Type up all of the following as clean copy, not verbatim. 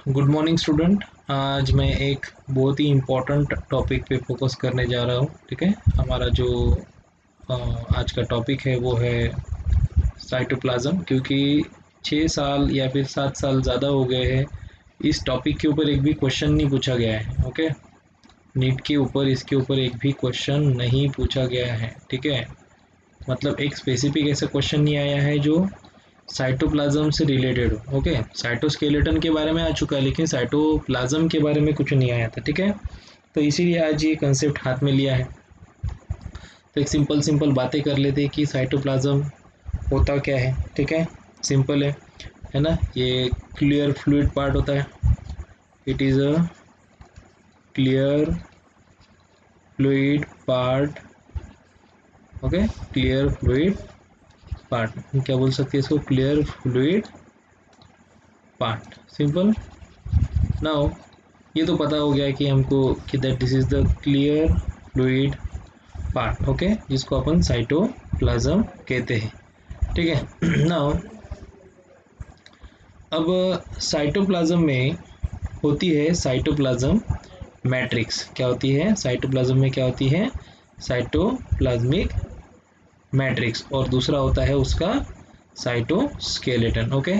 Good morning student. आज मैं एक बहुत ही इम्पोर्टेंट टॉपिक पे फोकस करने जा रहा हूँ। ठीक है, हमारा जो आज का टॉपिक है वो है साइटोप्लाज्म। क्योंकि 6 साल या फिर 7 साल ज़्यादा हो गए हैं, इस टॉपिक के ऊपर एक भी क्वेश्चन नहीं पूछा गया है। ओके, नीट के ऊपर इसके ऊपर एक भी क्वेश्चन नहीं पूछा गया है। ठीक है, मतलब एक स्पेसिफिक ऐसा क्वेश्चन नहीं आया है जो साइटोप्लाज्म से रिलेटेड हो। ओके, साइटोस्केलेटन के बारे में आ चुका है, लेकिन साइटोप्लाज्म के बारे में कुछ नहीं आया था। ठीक है, तो इसीलिए आज ये कंसेप्ट हाथ में लिया है। तो एक सिंपल सिंपल बातें कर लेते हैं कि साइटोप्लाज्म होता क्या है। ठीक है, सिंपल है ना। ये क्लियर फ्लूइड पार्ट होता है। It is a clear fluid part. Okay, clear fluid part, क्या बोल सकते हैं इसको, clear fluid part. Simple. Now ये तो पता हो गया कि हमको कि that this is the clear fluid part. Okay, जिसको अपन साइटोप्लाज्म कहते हैं। ठीक है। नाउ अब साइटोप्लाज्म में होती है साइटोप्लाज्म मैट्रिक्स। क्या होती है साइटोप्लाज्म में, क्या होती है साइटोप्लाज्मिक मैट्रिक्स, और दूसरा होता है उसका साइटोस्केलेटन। ओके,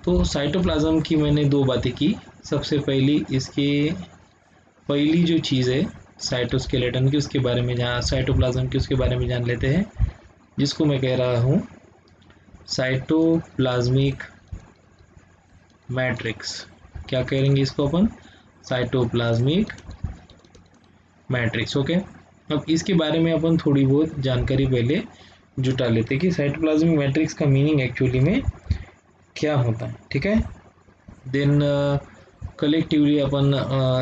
तो साइटोप्लाज्म की मैंने दो बातें की। सबसे पहली इसकी पहली जो चीज़ है साइटोस्केलेटन की, उसके बारे में जहाँ साइटोप्लाज्म की उसके बारे में जान लेते हैं, जिसको मैं कह रहा हूँ साइटोप्लाज्मिक मैट्रिक्स। क्या कहेंगे इसको अपन, साइटोप्लाज्मिक मैट्रिक्स। ओके, अब इसके बारे में अपन थोड़ी बहुत जानकारी पहले जुटा लेते हैं कि साइटोप्लाज्मिक मैट्रिक्स का मीनिंग एक्चुअली में क्या होता है। ठीक है, देन कलेक्टिवली अपन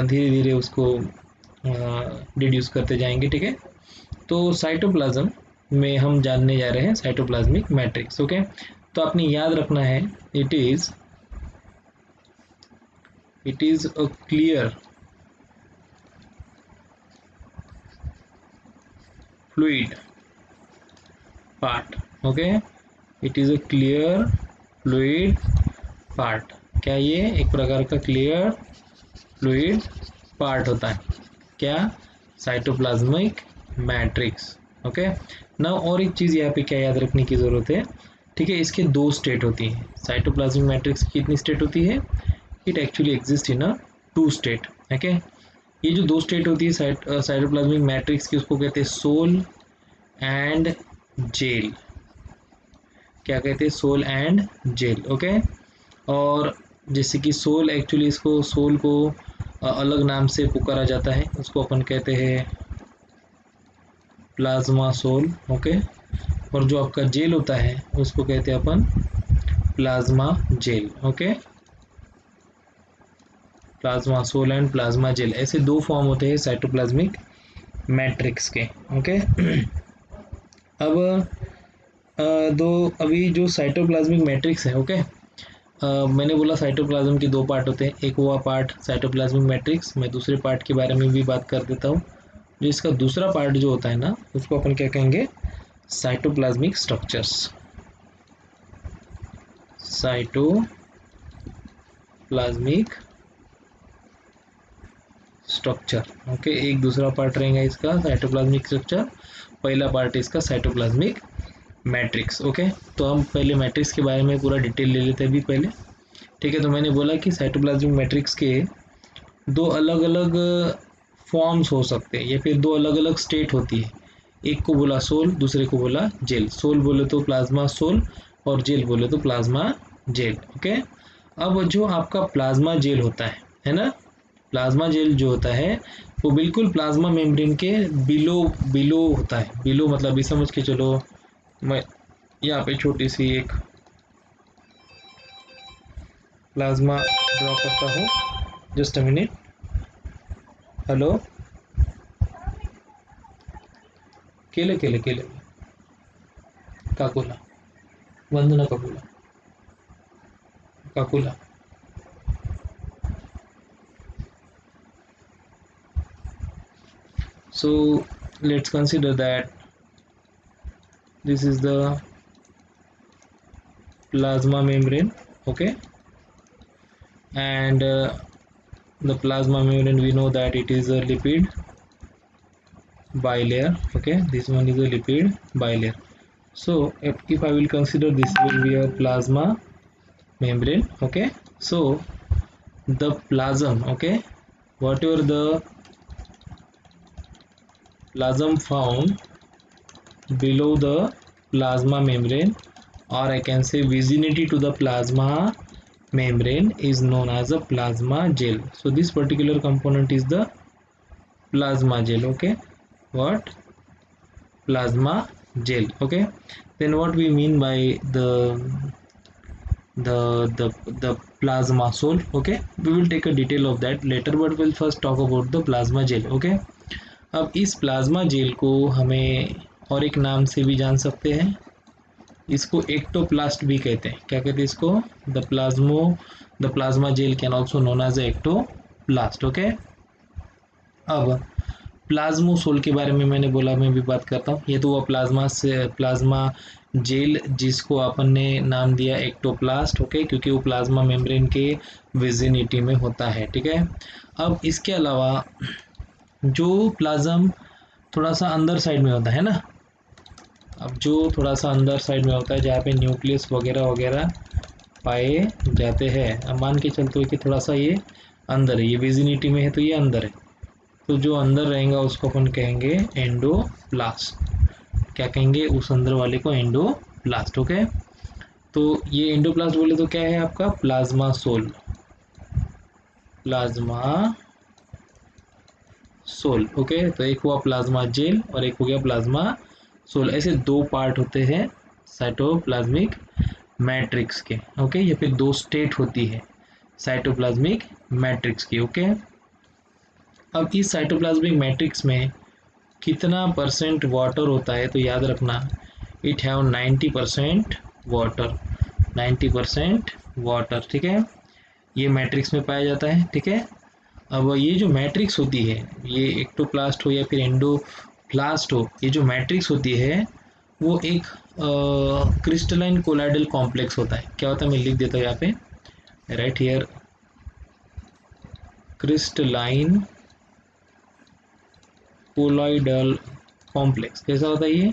धीरे धीरे उसको डिड्यूस करते जाएंगे। ठीक है, तो साइटोप्लाज्म में हम जानने जा रहे हैं साइटोप्लाज्मिक मैट्रिक्स। ओके, तो आपने याद रखना है, it is a clear fluid part. Okay, it is a clear fluid part. क्या ये एक प्रकार का क्लियर फ्लूइड पार्ट होता है, क्या, साइटोप्लाज्मिक मैट्रिक्स। ओके, ना और एक चीज़ यहाँ पे क्या याद रखने की ज़रूरत है। ठीक है, इसके दो स्टेट होती है। साइटोप्लाज्मिक मैट्रिक्स की कितनी स्टेट होती है, it actually exist in a two state. Okay, ये जो दो स्टेट होती है साइटोप्लाज्मिक मैट्रिक्स की, उसको कहते हैं सोल एंड जेल। क्या कहते हैं, सोल एंड जेल। ओके, और जैसे कि सोल, एक्चुअली इसको सोल को अलग नाम से पुकारा जाता है, उसको अपन कहते हैं प्लाज्मा सोल। ओके, और जो आपका जेल होता है उसको कहते हैं अपन plasma gel. Okay, plasma sol and plasma gel, ऐसे दो फॉर्म होते हैं साइटोप्लाज्मिक मैट्रिक्स के। ओके, अब दो अभी जो साइटोप्लाज्मिक मैट्रिक्स है। ओके, मैंने बोला साइटोप्लाज्म के दो पार्ट होते हैं। एक हुआ पार्ट साइटोप्लाज्मिक मैट्रिक्स, मैं दूसरे पार्ट के बारे में भी बात कर देता हूँ। जो इसका दूसरा पार्ट जो होता है ना, उसको अपन क्या कहेंगे, cytoplasmic structures. Cytoplasmic structure. Okay, एक दूसरा पार्ट रहेगा इसका साइटोप्लाज्मिक स्ट्रक्चर, पहला पार्ट इसका साइटोप्लाज्मिक मैट्रिक्स। ओके, तो हम पहले मैट्रिक्स के बारे में पूरा डिटेल ले लेते हैं अभी पहले। ठीक है, तो मैंने बोला कि साइटोप्लाज्मिक मैट्रिक्स के दो अलग अलग फॉर्म्स हो सकते हैं, या फिर दो अलग अलग स्टेट होती है। एक को बोला सोल, दूसरे को बोला जेल। सोल बोले तो प्लाज्मा सोल, और जेल बोले तो प्लाज्मा जेल। ओके, अब जो आपका प्लाज्मा जेल होता है ना, प्लाज्मा जेल जो होता है वो बिल्कुल प्लाज्मा मेम्ब्रेन के बिलो बिलो होता है। बिलो मतलब ये समझ के चलो, मैं यहाँ पे छोटी सी एक प्लाज्मा ड्रॉ करता हूँ। Just a minute. हेलो, केले केले केले काकुला, वंदना काकुला काकुला। So let's consider that this is the plasma membrane. Okay, and the plasma membrane, we know that it is a lipid bilayer. Okay, this one is a lipid bilayer. So if I will consider, this will be a plasma membrane. Okay, so the plasm, okay, whatever the plasm found below the plasma membrane, or I can say vicinity to the plasma membrane, is known as a plasma gel. So this particular component is the plasma gel. Okay, what? Plasma gel. Okay, then what we mean by the plasma sol? Okay, we will take a detail of that later, but we'll first talk about the plasma gel. Okay, अब इस plasma jail को हमें और एक नाम से भी जान सकते हैं, इसको एक्टोप्लास्ट भी कहते हैं। क्या कहते हैं इसको? The plasma gel can also known as ectoplast. Okay, अब प्लाज्मोसोल के बारे में मैंने बोला, मैं भी बात करता हूँ। ये तो वो प्लाज्मा जेल जिसको अपन ने नाम दिया एक्टोप्लास्ट। ओके, क्योंकि वो प्लाज्मा मेम्ब्रेन के विजिनिटी में होता है। ठीक है, अब इसके अलावा जो प्लाज्म थोड़ा सा अंदर साइड में होता है ना, अब जो थोड़ा सा अंदर साइड में होता है जहाँ पे न्यूक्लियस वगैरह वगैरह पाए जाते हैं, अब मान के चलते हो कि थोड़ा सा ये अंदर है, ये विजिनिटी में है तो ये अंदर है, तो जो अंदर रहेगा उसको अपन कहेंगे एंडोप्लास्ट। क्या कहेंगे? उस अंदर वाले को एंडोप्लास्ट। ओके, तो ये एंडोप्लास्ट बोले तो क्या है आपका? Plasma sol. Plasma sol. Okay, तो एक हुआ प्लाज्मा जेल और एक हो गया प्लाज्मा सोल। ऐसे दो पार्ट होते हैं साइटोप्लाज्मिक मैट्रिक्स के। ओके, या फिर दो स्टेट होती है साइटोप्लाज्मिक मैट्रिक्स की। ओके, अब इस साइटोप्लाज्मिक मैट्रिक्स में कितना परसेंट वाटर होता है? तो याद रखना, इट हैव 90% वाटर। 90% वाटर। ठीक है, ये मैट्रिक्स में पाया जाता है। ठीक है, अब ये जो मैट्रिक्स होती है, ये एक्टोप्लास्ट हो या फिर एंडोप्लास्ट हो, ये जो मैट्रिक्स होती है वो एक क्रिस्टलाइन कोलाइडल कॉम्प्लेक्स होता है। क्या होता है? मैं लिख देता हूँ यहाँ पे, right here, crystalline colloidal complex. कैसा होता है ये?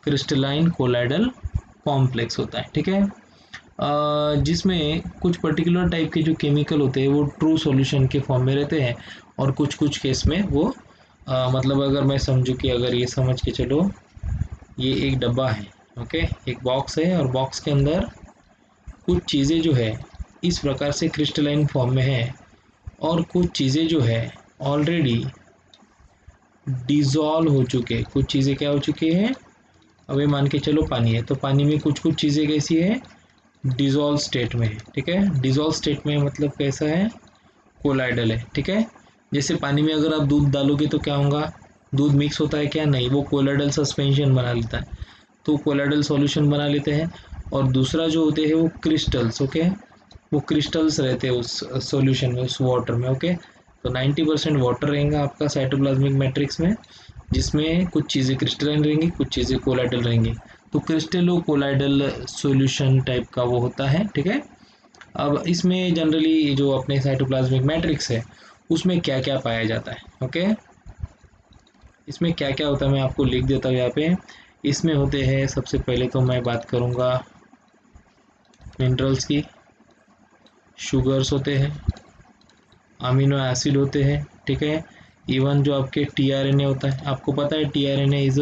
क्रिस्टलाइन कोलाइडल कॉम्प्लेक्स होता है। ठीक है, जिसमें कुछ पर्टिकुलर टाइप के जो केमिकल होते हैं वो ट्रू सॉल्यूशन के फॉर्म में रहते हैं, और कुछ कुछ केस में वो मतलब अगर मैं समझूं कि अगर ये समझ के चलो, ये एक डब्बा है। ओके, एक बॉक्स है और बॉक्स के अंदर कुछ चीज़ें जो है इस प्रकार से क्रिस्टलाइन फॉर्म में है, और कुछ चीज़ें जो है ऑलरेडी डिज़ोल्व हो चुके। कुछ चीज़ें क्या हो चुकी हैं? अभी मान के चलो पानी है, तो पानी में कुछ कुछ चीज़ें कैसी है? डिज़ोल्व स्टेट में है। ठीक है, डिज़ोल्व स्टेट में मतलब कैसा है? कोलाइडल है। ठीक है, जैसे पानी में अगर आप दूध डालोगे तो क्या होगा? दूध मिक्स होता है क्या? नहीं, वो कोलाइडल सस्पेंशन बना लेता है, तो कोलाइडल सॉल्यूशन बना लेते हैं। और दूसरा जो होते हैं वो क्रिस्टल्स। ओके, वो क्रिस्टल्स रहते हैं उस सॉल्यूशन में, उस वाटर में। ओके, तो 90% वाटर रहेगा आपका साइटोप्लाज्मिक मैट्रिक्स में, जिसमें कुछ चीज़ें क्रिस्टलाइन रहेंगी, कुछ चीज़ें कोलाइडल रहेंगी। तो क्रिस्टलो कोलाइडल सॉल्यूशन टाइप का वो होता है। ठीक है, अब इसमें जनरली जो अपने साइटोप्लाज्मिक मैट्रिक्स है उसमें क्या क्या पाया जाता है? ओके, इसमें क्या क्या होता है मैं आपको लिख देता हूँ यहाँ पे। इसमें होते हैं, सबसे पहले तो मैं बात करूँगा मिनरल्स की, शुगर्स होते हैं, अमीनो एसिड होते हैं। ठीक है, इवन जो आपके टीआरएनए होता है, आपको पता है टीआरएनए इज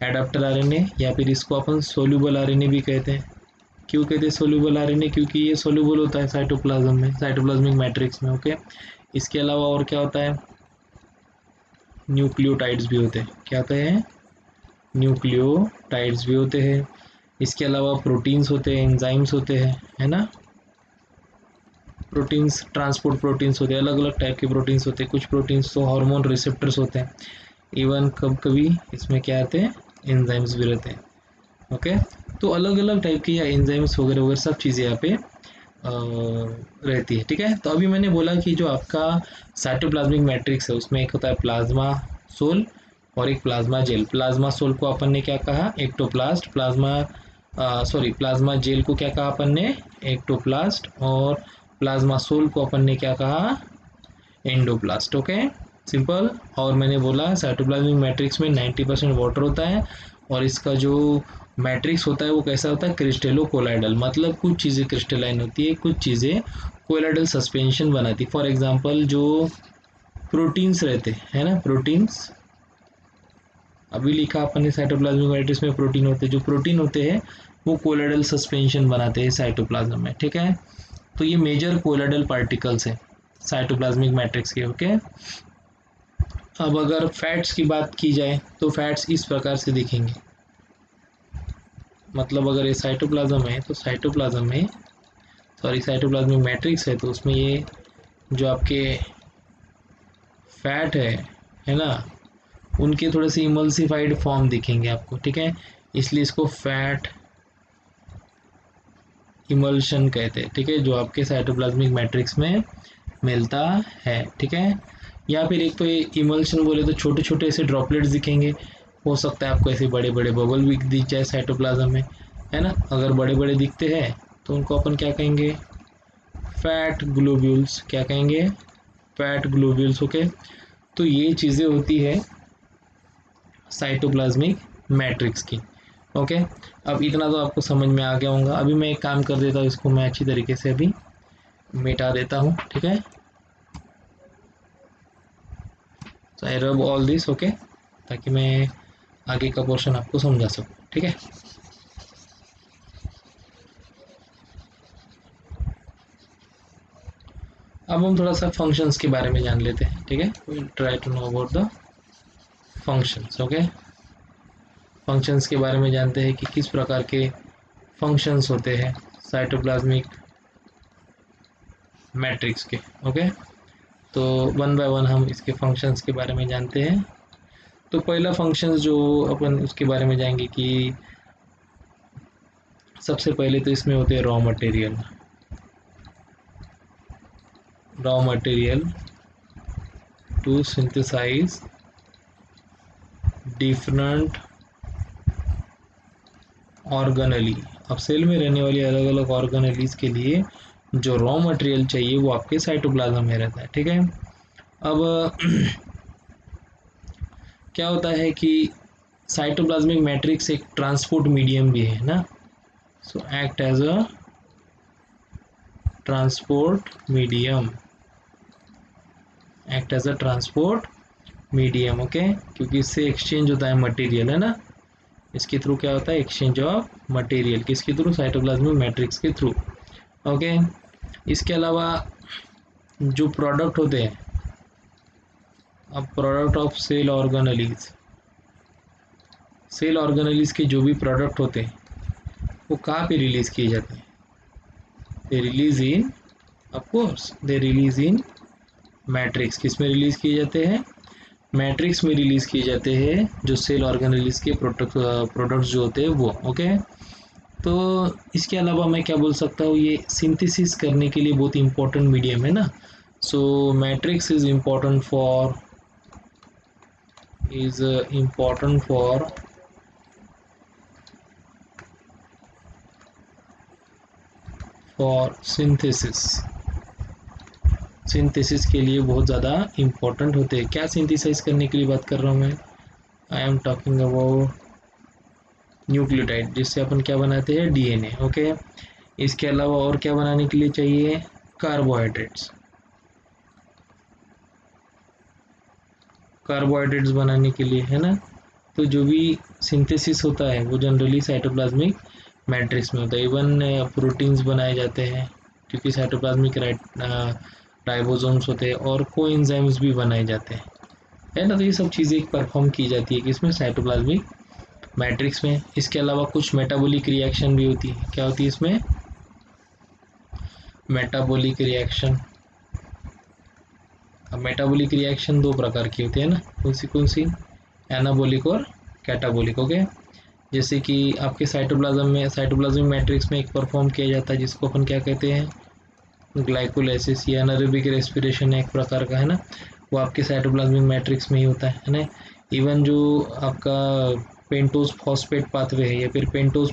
एडाप्टर आरएनए, या फिर इसको अपन सोल्यूबल आरएनए भी कहते हैं। क्यों कहते हैं सोल्यूबल आरएनए? क्योंकि ये सोल्यूबल होता है साइटोप्लाज्म में, साइटोप्लाज्मिक मैट्रिक्स में। ओके, इसके अलावा और क्या होता है? न्यूक्लियोटाइड्स भी होते हैं। क्या होते हैं? न्यूक्लियोटाइड्स भी होते हैं। इसके अलावा प्रोटीन्स होते हैं, एंजाइम्स होते हैं, है ना। प्रोटीन्स, ट्रांसपोर्ट प्रोटीन्स होते हैं, अलग अलग टाइप के प्रोटीन्स होते हैं। कुछ प्रोटीन्स तो हार्मोन रिसेप्टर्स होते हैं। इवन कभी कभी इसमें क्या आते हैं? एंजाइम्स भी रहते हैं। ओके, तो अलग अलग टाइप के या एंजाइम्स वगैरह वगैरह सब चीज़ें यहाँ पे रहती है। ठीक है, तो अभी मैंने बोला कि जो आपका साइटोप्लाज्मिक मैट्रिक्स है उसमें एक होता है प्लाज्मा सोल और एक प्लाज्मा जेल। प्लाज्मा सोल को अपन ने क्या कहा? एक्टोप्लास्ट। प्लाज्मा जेल को क्या कहा अपन ने? एक्टोप्लास्ट। और प्लाज्मा सोल को अपन ने क्या कहा, एंडोप्लास्ट। Okay, simple. और मैंने बोला साइटोप्लाज्मिक मैट्रिक्स में 90% वाटर होता है और इसका जो मैट्रिक्स होता है वो कैसा होता है, क्रिस्टेलो कोलाइडल, मतलब कुछ चीज़ें क्रिस्टलाइन होती है, कुछ चीज़ें कोलाइडल सस्पेंशन बनाती है। फॉर एग्जांपल जो प्रोटीन्स रहते हैं ना, प्रोटीन्स अभी लिखा अपन ने साइटोप्लाज्मिक मैट्रिक्स में प्रोटीन होते हैं, जो प्रोटीन होते हैं वो कोलाइडल सस्पेंशन बनाते हैं साइटोप्लाज्म में, ठीक है। तो ये मेजर कोलाइडल पार्टिकल्स हैं साइटोप्लाज्मिक मैट्रिक्स के। ओके, अब अगर फैट्स की बात की जाए तो फैट्स इस प्रकार से दिखेंगे, मतलब अगर ये साइटोप्लाज्म है तो साइटोप्लाज्म में, सॉरी साइटोप्लाज्मिक मैट्रिक्स है तो उसमें ये जो आपके फैट है ना, उनके थोड़े से इमल्सिफाइड फॉर्म दिखेंगे आपको, ठीक है। इसलिए इसको फैट इमल्शन कहते हैं, ठीक है, जो आपके साइटोप्लाज्मिक मैट्रिक्स में मिलता है, ठीक है। या फिर एक तो ये इमल्शन बोले तो छोटे छोटे ऐसे ड्रॉपलेट्स दिखेंगे, हो सकता है आपको ऐसे बड़े बड़े बबल भी दिख जाए साइटोप्लाज्म में, है ना। अगर बड़े बड़े दिखते हैं तो उनको अपन क्या कहेंगे, फैट ग्लोब्यूल्स, क्या कहेंगे, फैट ग्लोब्यूल्स। ओके, तो ये चीज़ें होती है साइटोप्लाज्मिक मैट्रिक्स की। ओके, अब इतना तो आपको समझ में आ गया होगा। अभी मैं एक काम कर देता हूँ, इसको मैं अच्छी तरीके से अभी मिटा देता हूँ, ठीक है। तो आई रब ऑल दिस, ओके, ताकि मैं आगे का पोर्शन आपको समझा सकूँ, ठीक है। अब हम थोड़ा सा फंक्शंस के बारे में जान लेते हैं, ठीक है। Will try to know about the functions. Okay, functions के बारे में जानते हैं कि किस प्रकार के फंक्शंस होते हैं साइटोप्लाज्मिक मैट्रिक्स के। ओके, तो वन बाय वन हम इसके फंक्शंस के बारे में जानते हैं। तो पहला फंक्शंस जो अपन उसके बारे में जाएंगे कि सबसे पहले तो इसमें होते हैं raw material to synthesize different organelle. अब सेल में रहने वाली अलग अलग ऑर्गेनेलीज के लिए जो रॉ मटेरियल चाहिए वो आपके साइटोप्लाज्म में रहता है, ठीक है। अब क्या होता है कि साइटोप्लाज्मिक मैट्रिक्स एक ट्रांसपोर्ट मीडियम भी है ना, so act as a transport medium, act as a transport medium. Okay, क्योंकि इससे एक्सचेंज होता है मटेरियल, है ना, इसके थ्रू क्या होता है, एक्सचेंज ऑफ मटेरियल, किसके थ्रू, साइटोप्लाज्मिक मैट्रिक्स के थ्रू। ओके, इसके अलावा जो प्रोडक्ट होते हैं, अब product of cell organelles, cell organelles के जो भी प्रोडक्ट होते हैं वो कहाँ पे रिलीज किए जाते हैं, they release in, of course they release in matrix. किस में रिलीज किए जाते हैं, मैट्रिक्स में रिलीज किए जाते हैं, जो सेल ऑर्गेनेलीज के प्रोडक्ट्स जो होते हैं वो। ओके, तो इसके अलावा मैं क्या बोल सकता हूँ, ये सिंथेसिस करने के लिए बहुत इंपॉर्टेंट मीडियम है ना। So matrix is important for synthesis के लिए बहुत ज़्यादा इम्पोर्टेंट होते हैं। क्या सिंथेसाइज करने के लिए बात कर रहा हूँ मैं, I am talking about nucleotide, जिससे अपन क्या बनाते हैं, डीएनए। ओके, इसके अलावा और क्या बनाने के लिए चाहिए, कार्बोहाइड्रेट्स, कार्बोहाइड्रेट्स बनाने के लिए, है ना। तो जो भी सिंथेसिस होता है वो जनरली साइटोप्लाज्मिक मैट्रिक्स में होता है। इवन प्रोटीन्स बनाए जाते हैं क्योंकि साइटोप्लाज्मिक राइबोसोम्स होते हैं, और कोएंजाइम्स भी बनाए जाते हैं, है ना। तो ये सब चीज़ें परफॉर्म की जाती है किसमें, साइटोप्लाज्मिक मैट्रिक्स में। इसके अलावा कुछ मेटाबॉलिक रिएक्शन भी होती है, क्या होती है इसमें, मेटाबॉलिक रिएक्शन। अब मेटाबॉलिक रिएक्शन दो प्रकार की होती है ना, कौन सी, एनाबॉलिक और कैटाबॉलिक। ओके, जैसे कि आपके साइटोप्लाज्मिक मैट्रिक्स में एक परफॉर्म किया जाता है जिसको अपन क्या कहते हैं, ग्लाइकोलाइसिस या एनारोबिक रेस्पिरेशन एक प्रकार का, है ना, वो आपके साइटोप्लाज्मिक मैट्रिक्स में ही होता है ना। इवन जो आपका पेंटोज फॉस्फेट पाथवे है या फिर पेंटोज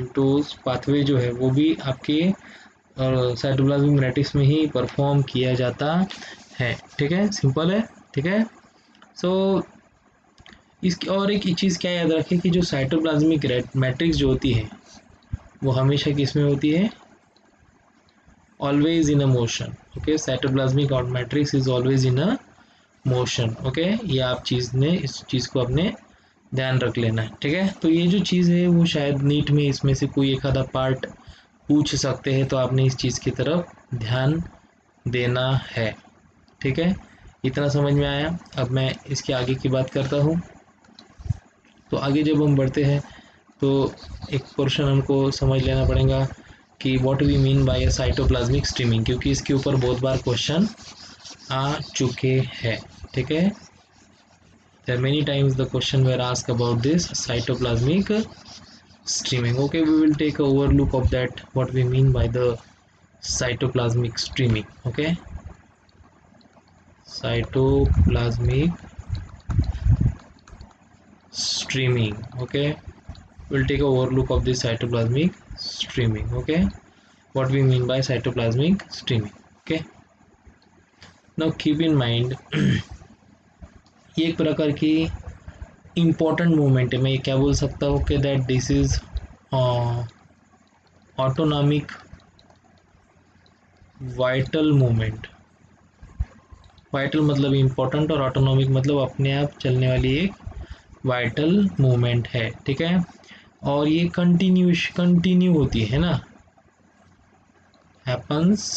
मेंटोस पाथवे जो है वो भी आपके साइटोप्लाज्मिक मैट्रिक्स में ही परफॉर्म किया जाता है। ठीक है, सिंपल है। ठीक है, सो इसकी और एक चीज़ क्या याद रखें कि जो साइटोप्लाज्मिक मैट्रिक्स जो होती है वो हमेशा किस में होती है, always in a motion. Okay, cytoplasmic matrix is always in a motion. Okay, ये आप इस चीज़ को अपने ध्यान रख लेना है। ठीक है, तो ये जो चीज़ है वो शायद नीट में इसमें से कोई एक आधा पार्ट पूछ सकते हैं, तो आपने इस चीज़ की तरफ ध्यान देना है। ठीक है, इतना समझ में आया। अब मैं इसके आगे की बात करता हूँ। तो आगे जब हम बढ़ते हैं तो एक पोर्शन हमको समझ लेना पड़ेगा कि what we mean by cytoplasmic streaming, क्योंकि इसके ऊपर बहुत बार क्वेश्चन आ चुके हैं। ठीक है, there are many times the question were asked about this cytoplasmic streaming. Okay, we will take a overlook of that, what we mean by the cytoplasmic streaming. Okay, cytoplasmic streaming. Okay, we'll take a overlook of this cytoplasmic streaming. Okay, what we mean by cytoplasmic streaming. Okay, now keep in mind ये एक प्रकार की important movement है। मैं ये क्या बोल सकता हूँ कि that this is autonomic vital movement. Vital मतलब इम्पोर्टेंट और ऑटोनॉमिक मतलब अपने आप चलने वाली एक वाइटल मूवमेंट है। ठीक है, और ये कंटिन्यू होती है ना, हैपन्स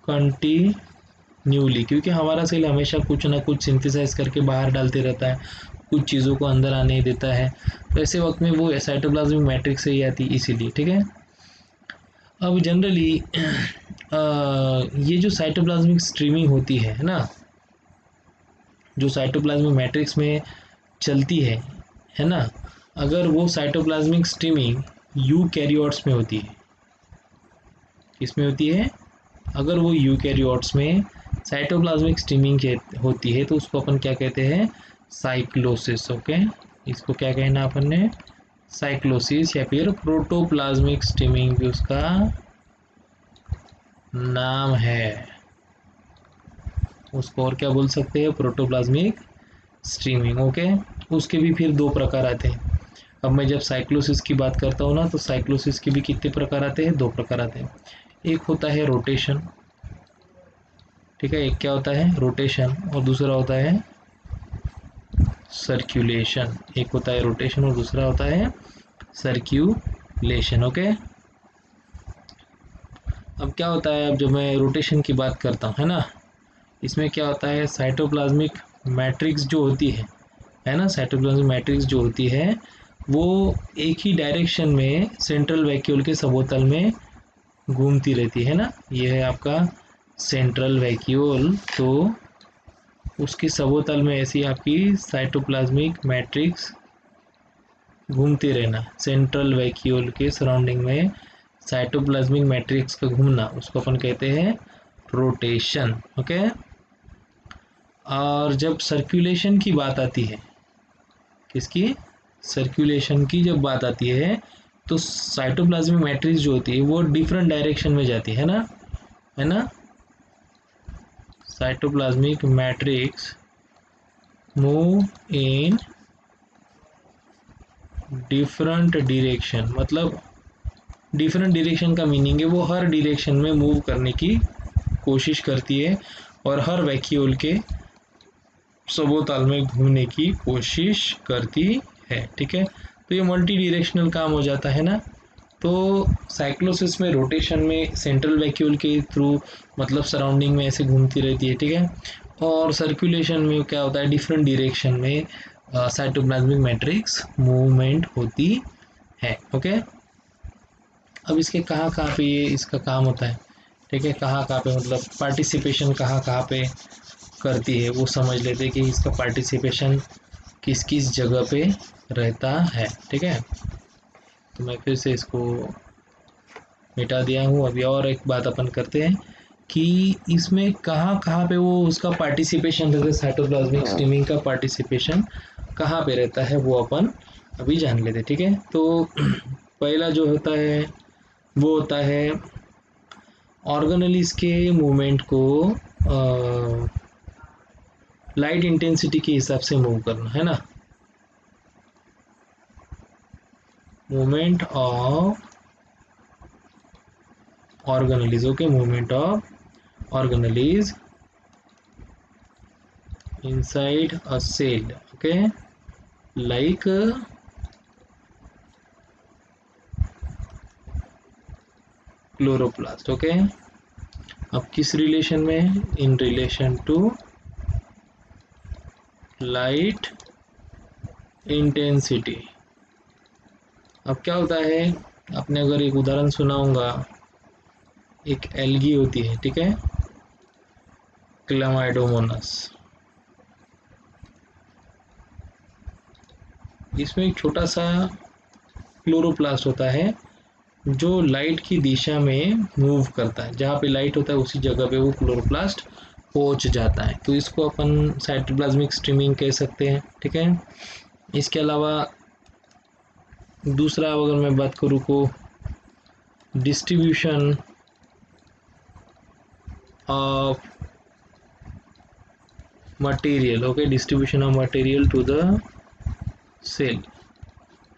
कंटिन्यूली, क्योंकि हमारा सेल हमेशा कुछ ना कुछ सिंथेसाइज करके बाहर डालते रहता है, कुछ चीज़ों को अंदर आने देता है। तो ऐसे वक्त में वो साइटोप्लाज्मिक मैट्रिक्स से ही आती है, इसीलिए। ठीक है, अब जनरली ये जो साइटोप्लाज्मिक स्ट्रीमिंग होती है ना, जो साइटोप्लाज्मिक मैट्रिक्स में चलती है ना, अगर वो साइटोप्लाज्मिक स्ट्रीमिंग यूकैरियोट्स में होती है, किसमें होती है, अगर वो यूकैरियोट्स में साइटोप्लाज्मिक स्ट्रीमिंग होती है तो उसको अपन क्या कहते हैं, साइक्लोसिस। ओके, इसको क्या कहना अपन ने, साइक्लोसिस, या फिर प्रोटोप्लाज्मिक स्ट्रीमिंग भी उसका नाम है। उसको और क्या बोल सकते हैं, प्रोटोप्लाज्मिक स्ट्रीमिंग। ओके, उसके भी फिर दो प्रकार आते हैं। अब मैं जब साइक्लोसिस की बात करता हूँ ना, तो साइक्लोसिस के भी कितने प्रकार आते हैं, दो प्रकार आते हैं। एक होता है रोटेशन, ठीक है, एक क्या होता है, रोटेशन, और दूसरा होता है सर्क्यूलेशन। एक होता है रोटेशन और दूसरा होता है सर्क्यूलेशन। ओके, अब क्या होता है, अब जब मैं रोटेशन की बात करता हूँ, है ना, इसमें क्या होता है, साइटोप्लाज्मिक मैट्रिक्स जो होती है ना, साइटोप्लाज्मिक मैट्रिक्स जो होती है वो एक ही डायरेक्शन में सेंट्रल वैक्यूल के सबोतल में घूमती रहती है ना। ये है आपका सेंट्रल वैक्यूल, तो उसके सबोतल में ऐसी आपकी साइटोप्लाज्मिक मैट्रिक्स घूमते रहना, सेंट्रल वैक्यूल के सराउंडिंग में साइटोप्लाज्मिक मैट्रिक्स का घूमना, उसको अपन कहते हैं रोटेशन। ओके, और जब सर्कुलेशन की बात आती है, किसकी, सर्कुलेशन की जब बात आती है, तो साइटोप्लाज्मिक मैट्रिक्स जो होती है वो डिफरेंट डायरेक्शन में जाती है ना, cytoplasmic matrix move in different direction, मतलब डिफरेंट डायरेक्शन का मीनिंग है वो हर डायरेक्शन में मूव करने की कोशिश करती है और हर वैक्यूल के सबोतल में घूमने की कोशिश करती है। ठीक है, तो ये मल्टी डायरेक्शनल काम हो जाता है ना। तो साइक्लोसिस में रोटेशन में सेंट्रल वैक्यूल के थ्रू मतलब सराउंडिंग में ऐसे घूमती रहती है। ठीक है, और सर्कुलेशन में क्या होता है, डिफरेंट डायरेक्शन में साइटोप्लाज्मिक मैट्रिक्स मूवमेंट होती है। ओके, अब इसके कहाँ कहाँ पे ये इसका काम होता है, ठीक है, कहाँ कहाँ पे मतलब पार्टिसिपेशन कहाँ कहाँ पे करती है, वो समझ लेते हैं कि इसका पार्टिसिपेशन किस किस जगह पे रहता है। ठीक है, तो मैं फिर से इसको मिटा दिया हूँ। अभी और एक बात अपन करते हैं कि इसमें कहाँ कहाँ पे वो उसका पार्टिसिपेशन रहता है, साइटोप्लाज्मिक स्ट्रीमिंग का पार्टिसिपेशन कहाँ पे रहता है वो अपन अभी जान लेते, ठीक है। तो पहला जो होता है वो होता है ऑर्गेनेलिस के मूवमेंट को लाइट इंटेंसिटी के हिसाब से मूव करना, है ना। Movement of organelles, okay, movement of organelles inside a cell, okay, like chloroplast, okay. अब किस रिलेशन में, in relation to light intensity. अब क्या होता है, आपने अगर एक उदाहरण सुना होगा, एक एल्गी होती है, ठीक है, क्लामाइडोमोनास। इसमें एक छोटा सा क्लोरोप्लास्ट होता है जो लाइट की दिशा में मूव करता है, जहाँ पे लाइट होता है उसी जगह पे वो क्लोरोप्लास्ट पहुंच जाता है, तो इसको अपन साइटोप्लाज्मिक स्ट्रीमिंग कह सकते हैं, ठीक है। इसके अलावा दूसरा अगर मैं बात करूँ को distribution of material, okay, distribution of material to the cell.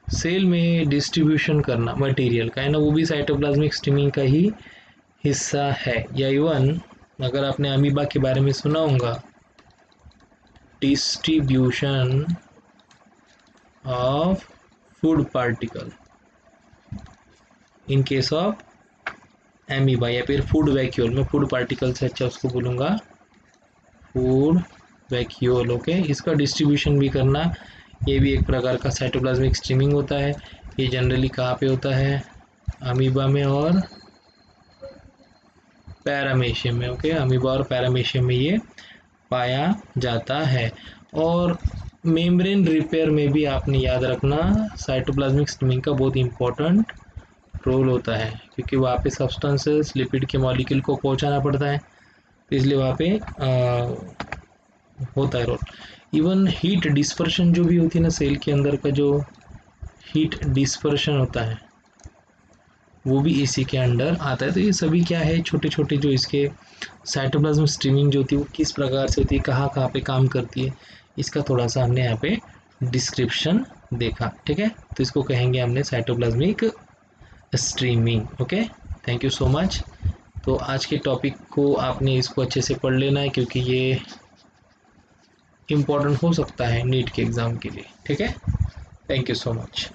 Cell में डिस्ट्रीब्यूशन करना मटेरियल का है ना, वो भी साइटोप्लाज्मिक स्ट्रीमिंग का ही हिस्सा है। या इवन अगर आपने अमीबा के बारे में सुना होगा, distribution of food particle in case of amoeba, या फिर फूड वैक्यूल, मैं फूड पार्टिकल से अच्छा उसको बोलूँगा फूड वैक्यूल, ओके। इसका डिस्ट्रीब्यूशन भी करना, ये भी एक प्रकार का साइटोप्लाज्मिक स्ट्रीमिंग होता है। ये जनरली कहाँ पे होता है, अमीबा में और पैरामेशियम में, ओके, अमीबा और पैरामेशियम में ये पाया जाता है। और मेम्ब्रेन रिपेयर में भी आपने याद रखना, साइटोप्लाज्मिक स्ट्रीमिंग का बहुत इंपॉर्टेंट रोल होता है, क्योंकि वहाँ पे सब्सटेंसेस लिपिड के मॉलिक्यूल को पहुँचाना पड़ता है, तो इसलिए वहाँ पे होता है रोल। इवन हीट डिस्पर्शन जो भी होती है ना, सेल के अंदर का जो हीट डिस्पर्शन होता है वो भी इसी के अंडर आता है। तो ये सभी क्या है, छोटे छोटे जो इसके साइटोप्लाज्म स्ट्रीमिंग जो होती है वो किस प्रकार से होती है, कहाँ कहाँ पे काम करती है, इसका थोड़ा सा हमने यहाँ पे डिस्क्रिप्शन देखा, ठीक है। तो इसको कहेंगे हमने cytoplasmic streaming, okay. Thank you so much. तो आज के टॉपिक को आपने इसको अच्छे से पढ़ लेना है, क्योंकि ये इम्पोर्टेंट हो सकता है नीट के एग्ज़ाम के लिए, ठीक है। Thank you so much.